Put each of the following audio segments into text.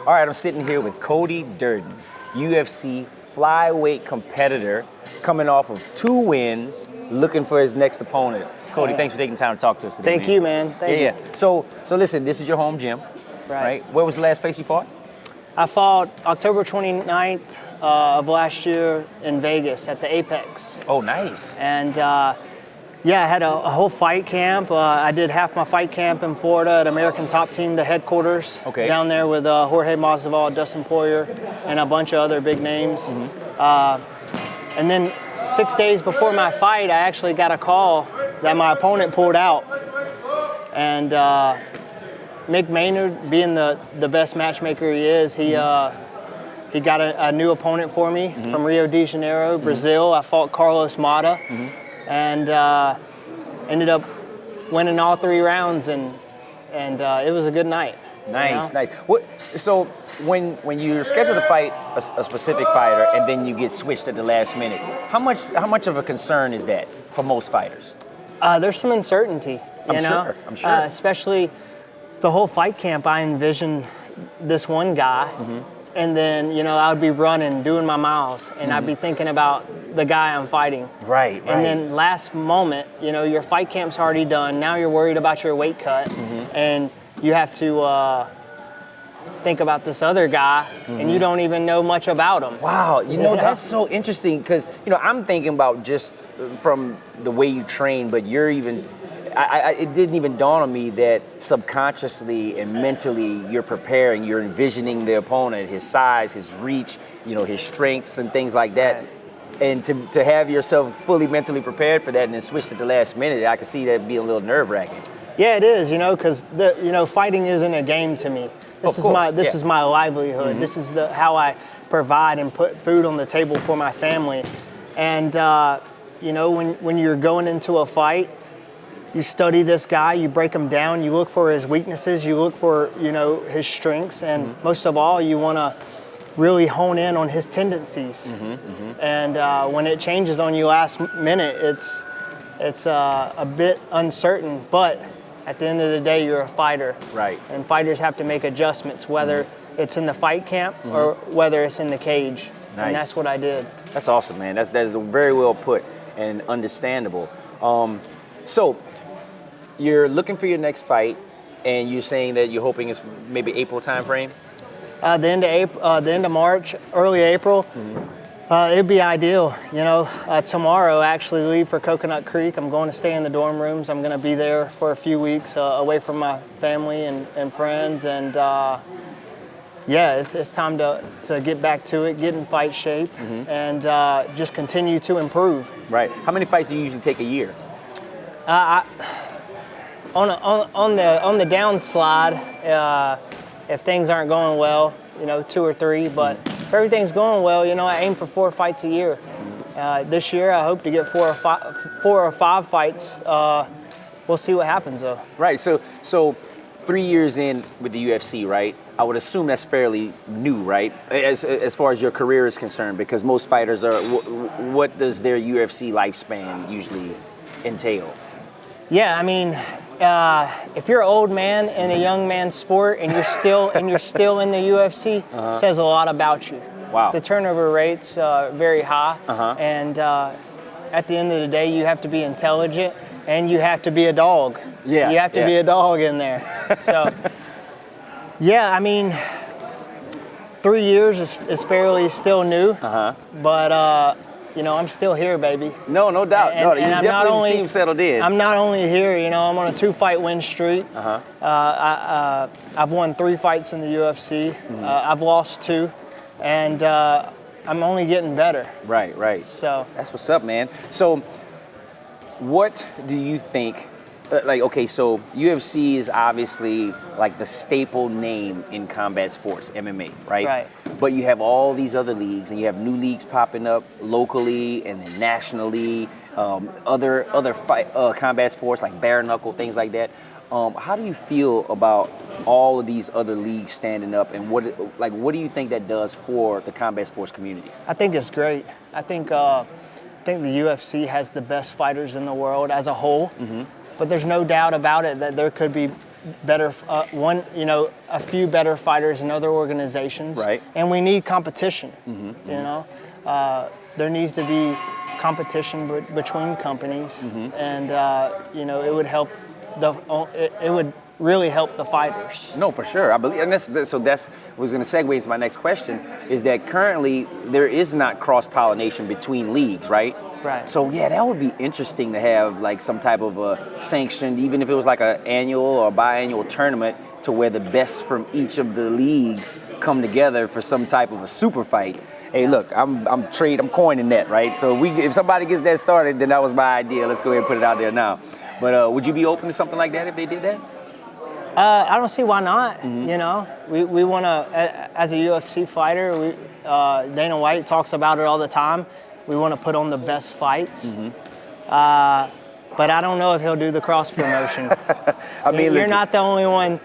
All right, I'm sitting here with Cody Durden, UFC flyweight competitor, coming off of 2 wins, looking for his next opponent. Cody, thanks for taking time to talk to us today. Thank you, man. Thank you. So listen, this is your home gym, right? Where was the last place you fought? I fought October 29th of last year in Vegas at the Apex. Oh, nice. And yeah, I had a whole fight camp. I did half my fight camp in Florida at American Top Team, the headquarters, down there with Jorge Masvidal, Dustin Poirier, and a bunch of other big names. And then 6 days before my fight, I actually got a call that my opponent pulled out. And Mick Maynard, being the best matchmaker he is, he got a new opponent for me from Rio de Janeiro, Brazil. I fought Carlos Mata. And ended up winning all 3 rounds, and it was a good night. Nice, nice. So when you're scheduled to fight a specific fighter and then you get switched at the last minute, how much of a concern is that for most fighters? There's some uncertainty, I'm sure. Especially the whole fight camp. I envisioned this one guy, and then I would be running, doing my miles, and I'd be thinking about the guy I'm fighting. Right. And then last moment, your fight camp's already done. Now you're worried about your weight cut, and you have to think about this other guy, and you don't even know much about him. Wow, that's so interesting because I'm thinking about just from the way you train, but you're even. It didn't even dawn on me that subconsciously and mentally you're preparing, you're envisioning the opponent, his size, his reach, his strengths and things like that. And to have yourself fully mentally prepared for that and then switch at the last minute, I can see that being a little nerve-wracking. Yeah, it is, because fighting isn't a game to me. This is my livelihood. This is how I provide and put food on the table for my family. And when you're going into a fight, you study this guy, you break him down, you look for his weaknesses, you look for, his strengths, and most of all, you want to really hone in on his tendencies. And when it changes on you last minute, it's a bit uncertain, but at the end of the day, you're a fighter. Right. And fighters have to make adjustments, whether it's in the fight camp or whether it's in the cage. Nice. And that's what I did. That's awesome, man. That's very well put and understandable. So you're looking for your next fight, and you're saying that you're hoping it's maybe April time frame? The end of April, the end of March, early April. It'd be ideal. Tomorrow I actually leave for Coconut Creek. I'm going to stay in the dorm rooms. I'm going to be there for a few weeks away from my family and friends. And it's time to get back to it, get in fight shape, and just continue to improve. Right. How many fights do you usually take a year? On the downslide, if things aren't going well, 2 or 3. But if everything's going well, I aim for 4 fights a year. This year, I hope to get 4 or 5 fights. We'll see what happens, though. Right. So 3 years in with the UFC, right? I would assume that's fairly new, right? As far as your career is concerned, because most fighters are. What does their UFC lifespan usually entail? Yeah, I mean, if you're an old man in a young man's sport and you're still in the UFC, says a lot about you. Wow. The turnover rate's very high, and at the end of the day, you have to be intelligent and you have to be a dog. Yeah. You have to be a dog in there. So, yeah, I mean, 3 years is fairly still new, but. I'm still here, baby. No doubt. And you definitely seem settled in. I'm not only here, I'm on a 2-fight win streak. I've won 3 fights in the UFC. I've lost 2, and I'm only getting better. Right. So that's what's up, man. So what do you think? So UFC is obviously like the staple name in combat sports, MMA, right? Right. But you have all these other leagues, and you have new leagues popping up locally and then nationally. Other combat sports like bare knuckle, things like that. How do you feel about all of these other leagues standing up, and what do you think that does for the combat sports community? I think it's great. I think the UFC has the best fighters in the world as a whole. But there's no doubt about it that there could be better, a few better fighters in other organizations. Right. And we need competition. You know, there needs to be competition between companies, and it would help it would really help the fighters. No, for sure. I believe, and that's was going to segue into my next question. Is that currently there is not cross pollination between leagues, right? Right. So yeah, that would be interesting to have like some type of a sanctioned, even if it was like an annual or biannual tournament, to where the best from each of the leagues come together for some type of a super fight. Hey, look, I'm coining that, right? So if somebody gets that started, then that was my idea. Let's go ahead and put it out there now. But would you be open to something like that if they did that? I don't see why not. You know, we want to, as a UFC fighter, Dana White talks about it all the time. We want to put on the best fights. But I don't know if he'll do the cross promotion. I mean, you're not the only one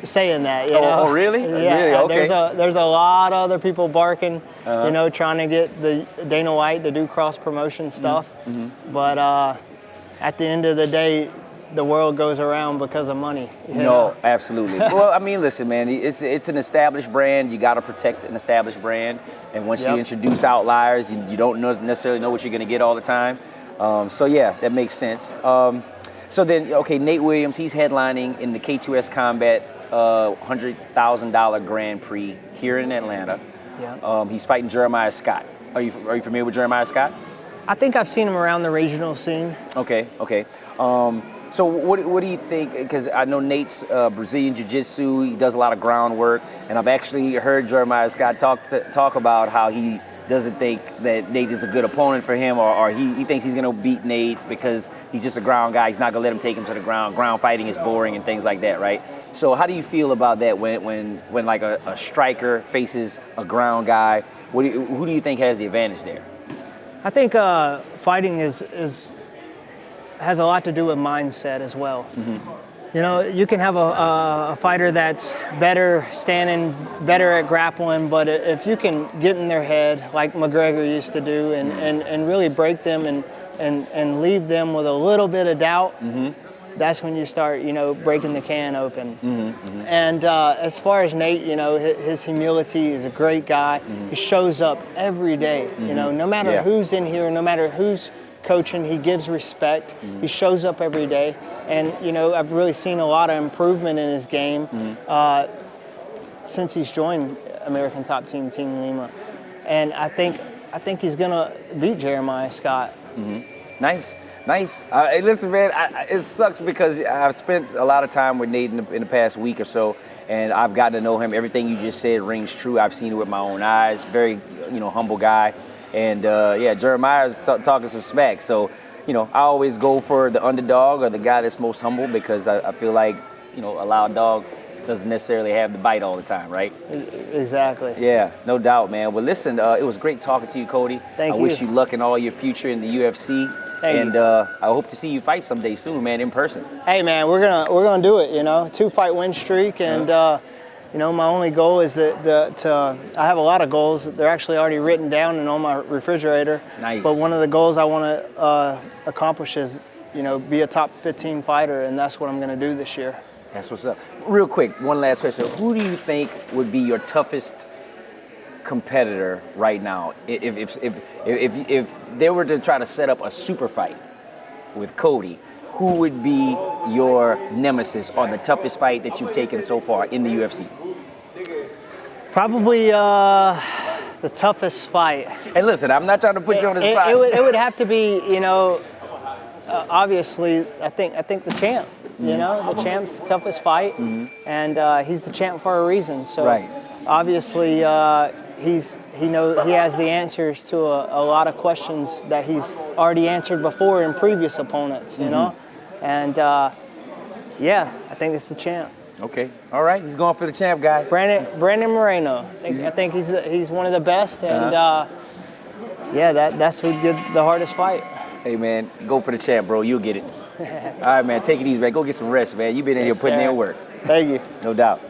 saying that. You know? Oh, really? Yeah. Really? Okay. There's a lot of other people barking, trying to get the Dana White to do cross promotion stuff. But at the end of the day, the world goes around because of money. No, absolutely. Well, I mean, listen, man, it's an established brand. You got to protect an established brand. And once you introduce outliers, you don't necessarily know what you're going to get all the time. So yeah, that makes sense. So then, okay, Nate Williams, he's headlining in the K2S Combat $100,000 Grand Prix here in Atlanta. Yeah. He's fighting Jeremiah Scott. Are you familiar with Jeremiah Scott? I think I've seen him around the regional scene. Okay. So what do you think? Because I know Nate's Brazilian Jiu-Jitsu. He does a lot of groundwork, and I've actually heard Jeremiah Scott talk about how he doesn't think that Nate is a good opponent for him, or he thinks he's going to beat Nate because he's just a ground guy. He's not going to let him take him to the ground. Ground fighting is boring and things like that, right? So how do you feel about that when like a striker faces a ground guy? Who do you think has the advantage there? I think fighting has a lot to do with mindset as well. You know, you can have a fighter that's better standing, better at grappling, but if you can get in their head like McGregor used to do and really break them and leave them with a little bit of doubt, that's when you start, breaking the can open. And as far as Nate, his humility is a great guy. He shows up every day, no matter who's in here, no matter who's coaching, he gives respect. He shows up every day. And, I've really seen a lot of improvement in his game since he's joined American Top Team, Team Lima. And I think he's going to beat Jeremiah Scott. Nice. Hey, listen, man, it sucks because I've spent a lot of time with Nate in the past week or so, and I've gotten to know him. Everything you just said rings true. I've seen it with my own eyes. Very, humble guy. And, Jeremiah's talking some smack. So, I always go for the underdog or the guy that's most humble because I feel like, a loud dog doesn't necessarily have the bite all the time, right? Exactly. Yeah, no doubt, man. Well, listen, it was great talking to you, Cody. Thank you. I wish you luck in all your future in the UFC. Thank you. I hope to see you fight someday soon, man, in person. Hey, man, we're gonna do it. 2-fight win streak, and my only goal is that I have a lot of goals. They're actually already written down and on my refrigerator. Nice. But one of the goals I want to accomplish is, be a top 15 fighter, and that's what I'm gonna do this year. That's what's up. Real quick, one last question. Who do you think would be your toughest competitor right now? If they were to try to set up a super fight with Cody, who would be your nemesis or the toughest fight that you've taken so far in the UFC? Probably the toughest fight. Hey, listen, I'm not trying to put you on the spot. It would have to be, obviously, I think the champ. The champ's the toughest fight, and he's the champ for a reason. So obviously, he has the answers to a lot of questions that he's already answered before in previous opponents. And I think it's the champ. Okay, all right, he's going for the champ, guys. Brandon Moreno. I think he's one of the best, and that's who'd get the hardest fight. Hey, man, go for the champ, bro. You'll get it. All right, man, take it easy, man. Go get some rest, man. You've been in here putting in work. Thank you. No doubt.